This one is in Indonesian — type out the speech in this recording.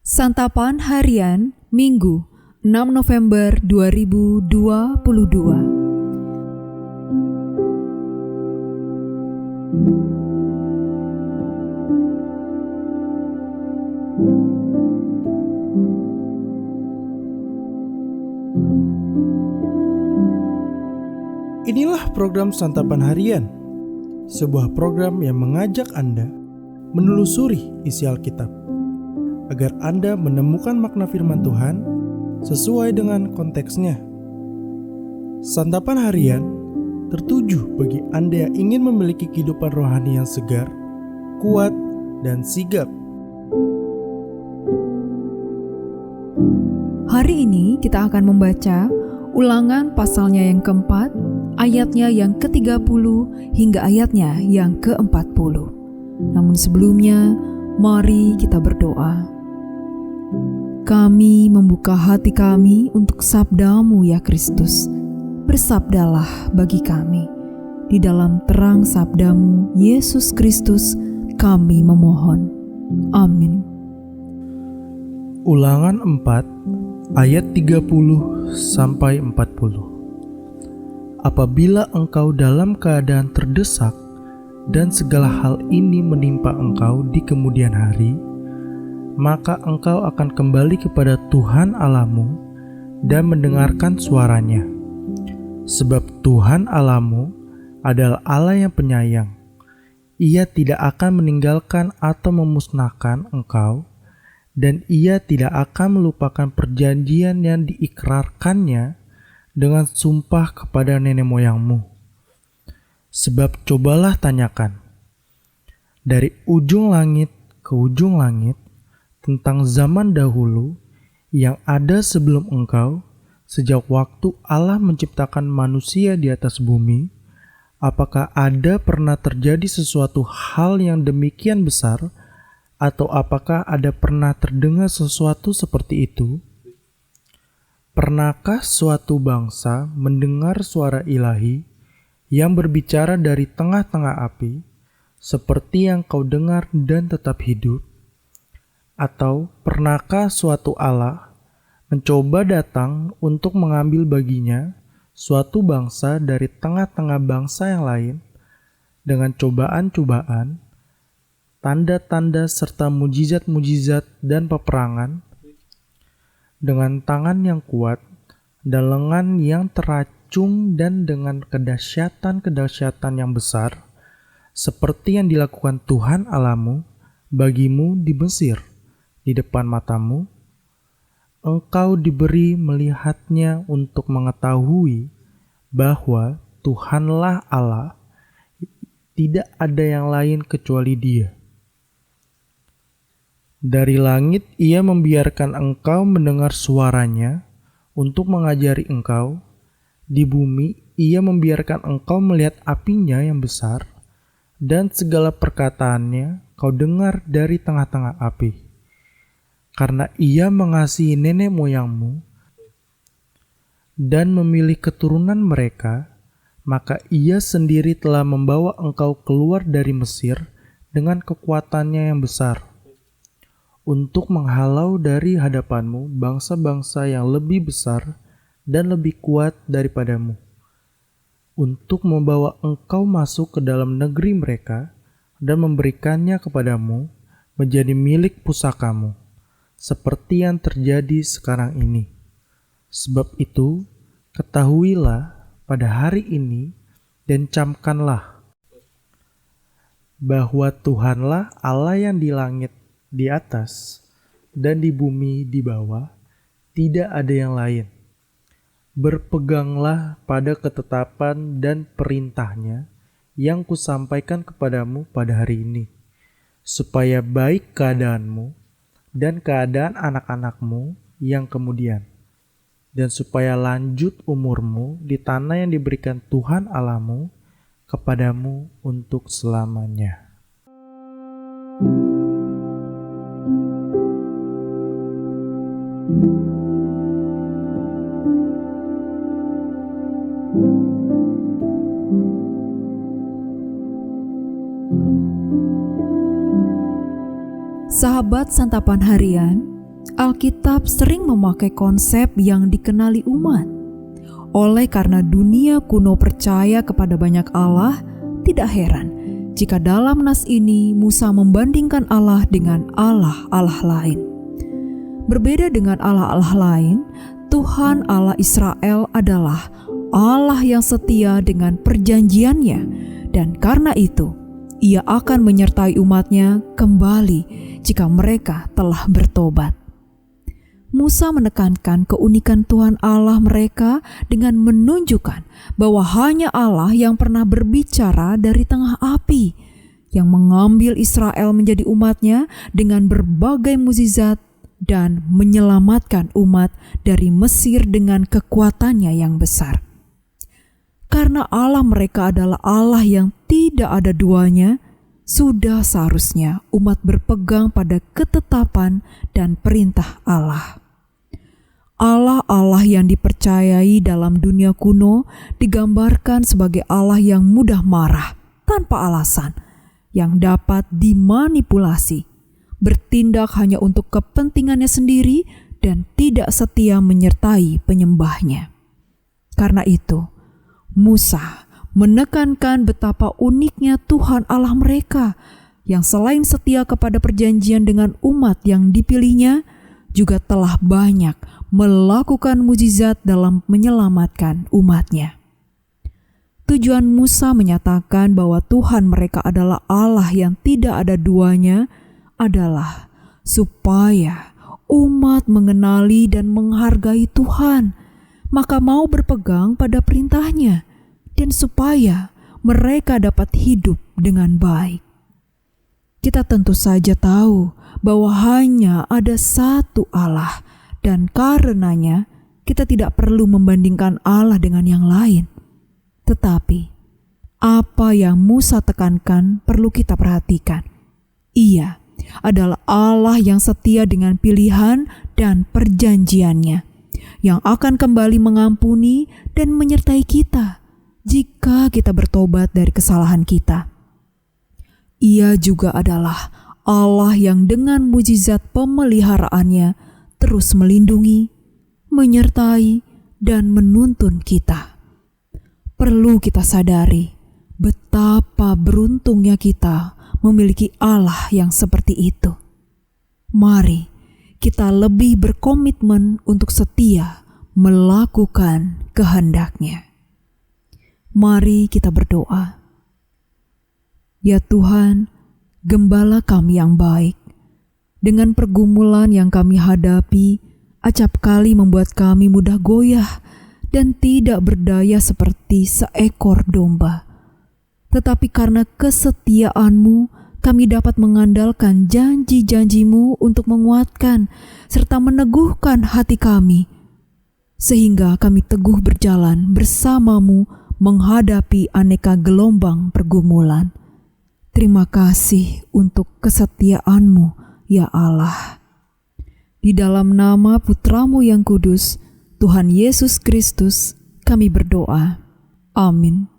Santapan Harian Minggu 6 November 2022. Inilah program Santapan Harian, sebuah program yang mengajak Anda menelusuri isi Alkitab, agar Anda menemukan makna firman Tuhan sesuai dengan konteksnya. Santapan Harian tertuju bagi Anda yang ingin memiliki kehidupan rohani yang segar, kuat, dan sigap. Hari ini kita akan membaca Ulangan pasalnya yang keempat, ayatnya yang ke-30 hingga ayatnya yang ke-40. Namun sebelumnya, mari kita berdoa. Kami membuka hati kami untuk sabda-Mu ya Kristus. Bersabdalah bagi kami. Di dalam terang sabda-Mu, Yesus Kristus, kami memohon. Amin. Ulangan 4 ayat 30 sampai 40. Apabila engkau dalam keadaan terdesak dan segala hal ini menimpa engkau di kemudian hari, maka engkau akan kembali kepada Tuhan Allahmu dan mendengarkan suaranya. Sebab Tuhan Allahmu adalah Allah yang penyayang. Ia tidak akan meninggalkan atau memusnahkan engkau, dan Ia tidak akan melupakan perjanjian yang diikrarkannya dengan sumpah kepada nenek moyangmu. Sebab cobalah tanyakan dari ujung langit ke ujung langit tentang zaman dahulu yang ada sebelum engkau, sejak waktu Allah menciptakan manusia di atas bumi. Apakah ada pernah terjadi sesuatu hal yang demikian besar, atau apakah ada pernah terdengar sesuatu seperti itu? Pernahkah suatu bangsa mendengar suara ilahi yang berbicara dari tengah-tengah api, seperti yang kau dengar dan tetap hidup? Atau pernahkah suatu Allah mencoba datang untuk mengambil baginya suatu bangsa dari tengah-tengah bangsa yang lain dengan cobaan-cobaan, tanda-tanda serta mujizat-mujizat dan peperangan, dengan tangan yang kuat dan lengan yang teracung dan dengan kedahsyatan-kedahsyatan yang besar, seperti yang dilakukan Tuhan Allahmu bagimu di Mesir, di depan matamu? Engkau diberi melihatnya untuk mengetahui bahwa Tuhanlah Allah, tidak ada yang lain kecuali Dia. Dari langit Ia membiarkan engkau mendengar suaranya untuk mengajari engkau. Di bumi Ia membiarkan engkau melihat apinya yang besar, dan segala perkataannya kau dengar dari tengah-tengah api. Karena Ia mengasihi nenek moyangmu dan memilih keturunan mereka, maka Ia sendiri telah membawa engkau keluar dari Mesir dengan kekuatannya yang besar, untuk menghalau dari hadapanmu bangsa-bangsa yang lebih besar dan lebih kuat daripadamu, untuk membawa engkau masuk ke dalam negeri mereka dan memberikannya kepadamu menjadi milik pusakamu, seperti yang terjadi sekarang ini. Sebab itu, ketahuilah pada hari ini dan camkanlah bahwa Tuhanlah Allah yang di langit di atas dan di bumi di bawah, tidak ada yang lain. Berpeganglah pada ketetapan dan perintahnya yang kusampaikan kepadamu pada hari ini, supaya baik keadaanmu dan keadaan anak-anakmu yang kemudian, dan supaya lanjut umurmu di tanah yang diberikan Tuhan Allahmu kepadamu untuk selamanya. Sahabat Santapan Harian, Alkitab sering memakai konsep yang dikenali umat. Oleh karena dunia kuno percaya kepada banyak Allah, tidak heran jika dalam nas ini Musa membandingkan Allah dengan Allah-Allah lain. Berbeda dengan Allah-Allah lain, Tuhan Allah Israel adalah Allah yang setia dengan perjanjiannya, dan karena itu Ia akan menyertai umatnya kembali jika mereka telah bertobat. Musa menekankan keunikan Tuhan Allah mereka dengan menunjukkan bahwa hanya Allah yang pernah berbicara dari tengah api, yang mengambil Israel menjadi umatnya dengan berbagai mukjizat dan menyelamatkan umat dari Mesir dengan kekuatannya yang besar. Karena Allah mereka adalah Allah yang tidak ada duanya, sudah seharusnya umat berpegang pada ketetapan dan perintah Allah. Allah-Allah yang dipercayai dalam dunia kuno digambarkan sebagai Allah yang mudah marah tanpa alasan, yang dapat dimanipulasi, bertindak hanya untuk kepentingannya sendiri dan tidak setia menyertai penyembahnya. Karena itu, Musa menekankan betapa uniknya Tuhan Allah mereka, yang selain setia kepada perjanjian dengan umat yang dipilihnya, juga telah banyak melakukan mukjizat dalam menyelamatkan umatnya. Tujuan Musa menyatakan bahwa Tuhan mereka adalah Allah yang tidak ada duanya adalah supaya umat mengenali dan menghargai Tuhan, maka mau berpegang pada perintahnya, dan supaya mereka dapat hidup dengan baik. Kita tentu saja tahu bahwa hanya ada satu Allah, dan karenanya kita tidak perlu membandingkan Allah dengan yang lain. Tetapi apa yang Musa tekankan perlu kita perhatikan. Ia adalah Allah yang setia dengan pilihan dan perjanjiannya, yang akan kembali mengampuni dan menyertai kita jika kita bertobat dari kesalahan kita. Ia juga adalah Allah yang dengan mukjizat pemeliharaannya terus melindungi, menyertai, dan menuntun kita. Perlu kita sadari betapa beruntungnya kita memiliki Allah yang seperti itu. Mari kita lebih berkomitmen untuk setia melakukan kehendak-Nya. Mari kita berdoa. Ya Tuhan, Gembala kami yang baik, dengan pergumulan yang kami hadapi, acap kali membuat kami mudah goyah dan tidak berdaya seperti seekor domba. Tetapi karena kesetiaan-Mu, kami dapat mengandalkan janji-janji-Mu untuk menguatkan serta meneguhkan hati kami, sehingga kami teguh berjalan bersama-Mu menghadapi aneka gelombang pergumulan. Terima kasih untuk kesetiaan-Mu, ya Allah. Di dalam nama Putra-Mu yang kudus, Tuhan Yesus Kristus, kami berdoa. Amin.